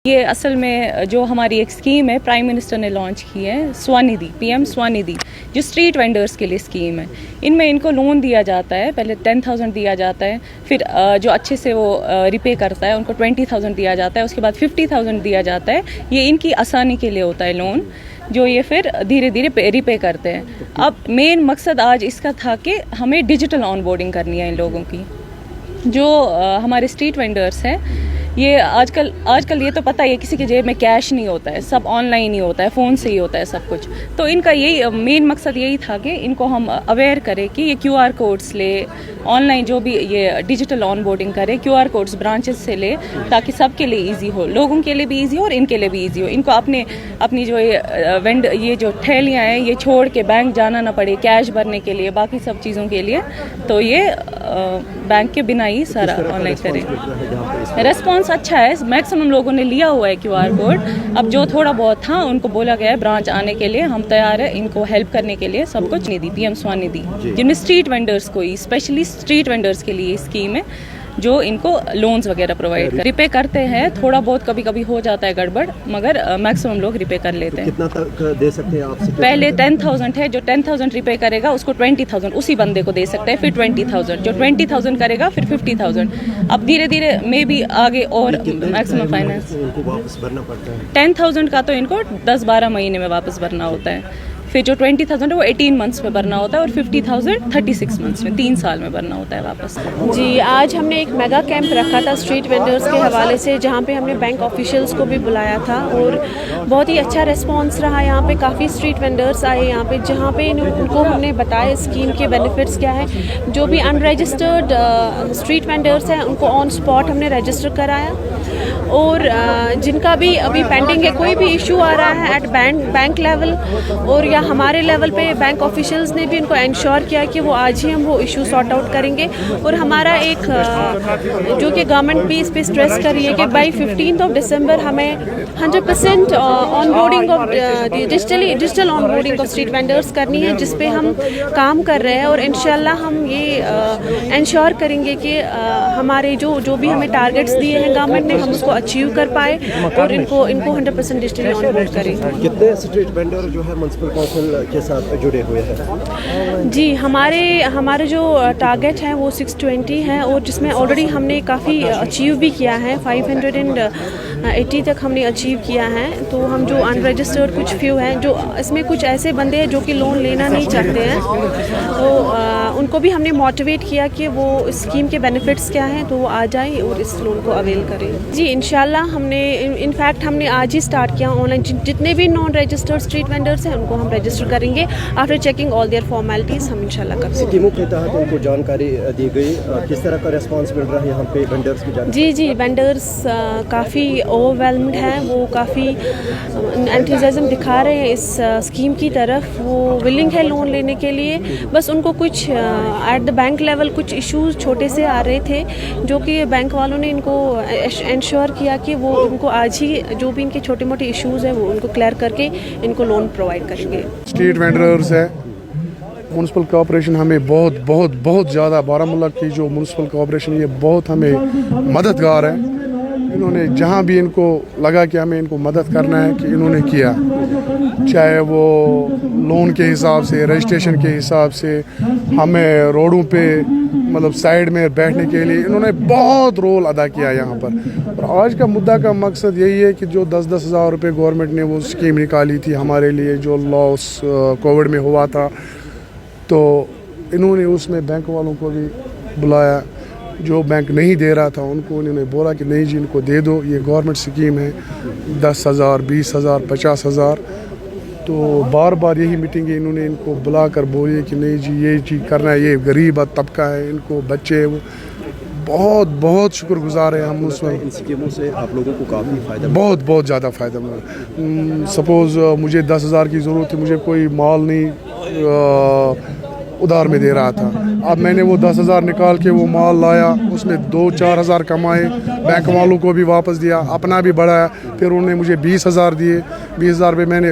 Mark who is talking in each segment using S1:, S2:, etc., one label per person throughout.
S1: یہ اصل میں جو ہماری ایک اسکیم ہے پرائم منسٹر نے لانچ کی ہے سوندھی PM سوندھی جو اسٹریٹ وینڈرز کے لیے اسکیم ہے. ان میں ان کو لون دیا جاتا ہے, پہلے 10,000 دیا جاتا ہے, پھر جو اچھے سے وہ ریپے کرتا ہے ان کو 20,000 دیا جاتا ہے, اس کے بعد 50,000 دیا جاتا ہے. یہ ان کی آسانی کے لیے ہوتا ہے لون, جو یہ پھر دھیرے دھیرے ریپے کرتے ہیں. اب مین مقصد آج اس کا تھا کہ ہمیں ڈیجیٹل آن بورڈنگ کرنی ہے ان لوگوں کی. جو ہمارے اسٹریٹ وینڈرس ہیں, یہ آج کل یہ تو پتہ ہے کسی کے جیب میں کیش نہیں ہوتا ہے, سب آن لائن ہی ہوتا ہے, فون سے ہی ہوتا ہے سب کچھ. تو ان کا یہی مین مقصد یہی تھا کہ ان کو ہم اویئر کریں کہ یہ QR کوڈس لے, آن لائن جو بھی یہ ڈیجیٹل آن بورڈنگ کرے, QR کوڈس برانچز سے لے, تاکہ سب کے لیے ایزی ہو, لوگوں کے لیے بھی ایزی ہو اور ان کے لیے بھی ایزی ہو. ان کو اپنی جو یہ جو ٹھیلیاں ہیں یہ چھوڑ کے بینک جانا نہ پڑے کیش بھرنے کے لیے, باقی سب چیزوں کے لیے. تو یہ بینک کے بنا ہی سارا آن لائن کریں. ریسپانس اچھا ہے, میکسیمم لوگوں نے لیا ہوا ہے QR کوڈ. اب جو تھوڑا بہت تھا ان کو بولا گیا ہے برانچ آنے کے لیے, ہم تیار ہیں ان کو ہیلپ کرنے کے لیے. سب کچھ نہیں دی PM سوندھی جن میں اسٹریٹ وینڈرس کو ہی, اسپیشلی اسٹریٹ وینڈرس کے لیے اسکیم ہے جو ان کو لونز وغیرہ پرووائڈ کر ریپے کرتے ہیں. تھوڑا بہت کبھی کبھی ہو جاتا ہے گڑبڑ, مگر میکسیمم لوگ ریپے کر لیتے ہیں.
S2: کتنا تک دے سکتے ہیں آپ سے؟
S1: پہلے 10,000 ہے, جو 10,000 ریپے کرے گا اس کو 20,000 اسی بندے کو دے سکتے ہیں, پھر 20,000 جو 20,000 کرے گا پھر 50,000. اب دھیرے دھیرے میں بھی آگے اور میکسیمم فائنینس
S2: ان کو واپس بھرنا پڑتا ہے.
S1: 10,000 کا تو ان کو 10-12 مہینے میں واپس بھرنا ہوتا ہے. پھر جو 20,000 ہے وہ 18 منتھس میں بھرنا ہوتا ہے, اور 50,000 36 منتھس میں 3 سال میں بھرنا ہوتا ہے واپس.
S3: جی, آج ہم نے ایک میگا کیمپ رکھا تھا اسٹریٹ وینڈرز کے حوالے سے, جہاں پہ ہم نے بینک آفیشلز کو بھی بلایا تھا, اور بہت ہی اچھا ریسپانس رہا. یہاں پہ کافی اسٹریٹ وینڈرز آئے یہاں پہ, جہاں پہ ان کو ہم نے بتایا اسکیم کے بینیفٹس کیا ہے. جو بھی ان رجسٹرڈ اسٹریٹ وینڈرز ہیں ان کو آن اسپاٹ ہم نے رجسٹر کرایا, اور جن کا بھی ابھی پینڈنگ ہے, کوئی بھی ایشو آ رہا ہے ایٹ بینک لیول اور یا ہمارے لیول پہ, بینک آفیشلز نے بھی ان کو انشور کیا کہ وہ آج ہی ہم وہ ایشو سارٹ آؤٹ کریں گے. اور ہمارا ایک جو کہ گورنمنٹ بھی اس پہ اسٹریس کر رہی ہے کہ بائی 15 دسمبر ہمیں 100% onboarding of digital onboarding of street vendors کرنی ہے, جس پہ ہم کام کر رہے ہیں. اور انشاءاللہ ہم یہ انشور کریں گے کہ ہمارے جو بھی ہمیں ٹارگیٹس دیے ہیں گورنمنٹ نے, ہم اس کو اچیو کر پائے اور ان کو 100% ڈیجیٹلی آن بورڈ کریں.
S2: کتنے اسٹریٹ وینڈر جو ہے میونسپل کونسل کے ساتھ جڑے ہوئے ہیں؟
S3: جی, ہمارے جو ٹارگیٹ ہیں وہ 620 ہیں, اور جس میں آلریڈی ہم نے کافی اچیو بھی کیا ہے. 580 تک ہم نے اچیو کیا ہے. تو ہم جو ان رجسٹرڈ کچھ فیو ہیں, جو اس میں کچھ ایسے بندے ہیں جو کہ لون لینا نہیں چاہتے ہیں, تو ان کو بھی ہم نے موٹیویٹ کیا کہ وہ اسکیم کے بینیفٹس کیا ہیں, تو وہ آ جائیں اور اس لون کو اویل کریں. جی, انشاءاللہ ہم نے انفیکٹ ہم نے آج ہی اسٹارٹ کیا آن لائن. جتنے بھی نان رجسٹرڈ اسٹریٹ وینڈرس ہیں ان کو ہم رجسٹر کریں گے. After checking all their formalities ہم انشاءاللہ کریں گے.
S2: اسکیموں کے تحت ان کو جانکاری دی گئی, کس طرح کا ریسپانس مل رہا ہے یہاں پہ وینڈرس کی جانب؟
S3: جی, وینڈرس کافی اوور ویلمڈ ہیں, وہ کافی انتھوزیازم دکھا رہے ہیں اس اسکیم کی طرف. وہ ولنگ ہے لون لینے کے لیے, بس ان کو کچھ ایٹ دا بینک لیول کچھ ایشوز چھوٹے سے آ رہے تھے, جو کہ بینک والوں نے ان کو انشور کیا کہ وہ ان کو آج ہی جو بھی ان کے چھوٹے موٹے ایشوز ہیں وہ ان کو کلیئر کر کے ان کو لون پرووائڈ کریں گے.
S4: اسٹریٹ وینڈرز ہے, میونسپل کارپوریشن ہمیں بہت زیادہ, بارہمولہ کی جو میونسپل کارپوریشن یہ بہت ہمیں مددگار ہے. انہوں نے جہاں بھی ان کو لگا کہ ہمیں ان کو مدد کرنا ہے کہ انہوں نے کیا, چاہے وہ لون کے حساب سے, رجسٹریشن کے حساب سے, ہمیں روڈوں پہ مطلب سائڈ میں بیٹھنے کے لیے انہوں نے بہت رول ادا کیا یہاں پر. اور آج کا مدعا کا مقصد یہی ہے کہ جو 10,000 روپے گورنمنٹ نے وہ اسکیم نکالی تھی ہمارے لیے, جو لاس کووڈ میں ہوا تھا, تو انہوں نے اس میں بینک والوں کو بھی بلایا. جو بینک نہیں دے رہا تھا ان کو انہوں نے بولا کہ نہیں جی ان کو دے دو, یہ گورنمنٹ اسکیم ہے, 10,000 20,000 50,000. تو بار یہی میٹنگیں انہوں نے ان کو بلا کر بولی کہ نہیں جی یہ چیز کرنا ہے, یہ غریب طبقہ ہے, ان کو بچے وہ بہت شکر گزار ہیں ہم اس میں.
S2: ان اسکیموں سے آپ لوگوں کو کافی فائدہ
S4: بہت زیادہ فائدہ ملا. سپوز مجھے 10,000 کی ضرورت تھی, مجھے کوئی مال نہیں ادھار میں دے رہا تھا, اب میں نے وہ 10,000 نکال کے وہ مال لایا, اس میں 2-4 ہزار کمائے, بینک والوں کو بھی واپس دیا, اپنا بھی بڑھایا, پھر انہوں نے مجھے 20,000 دیے. 20,000 پہ میں نے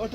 S5: 8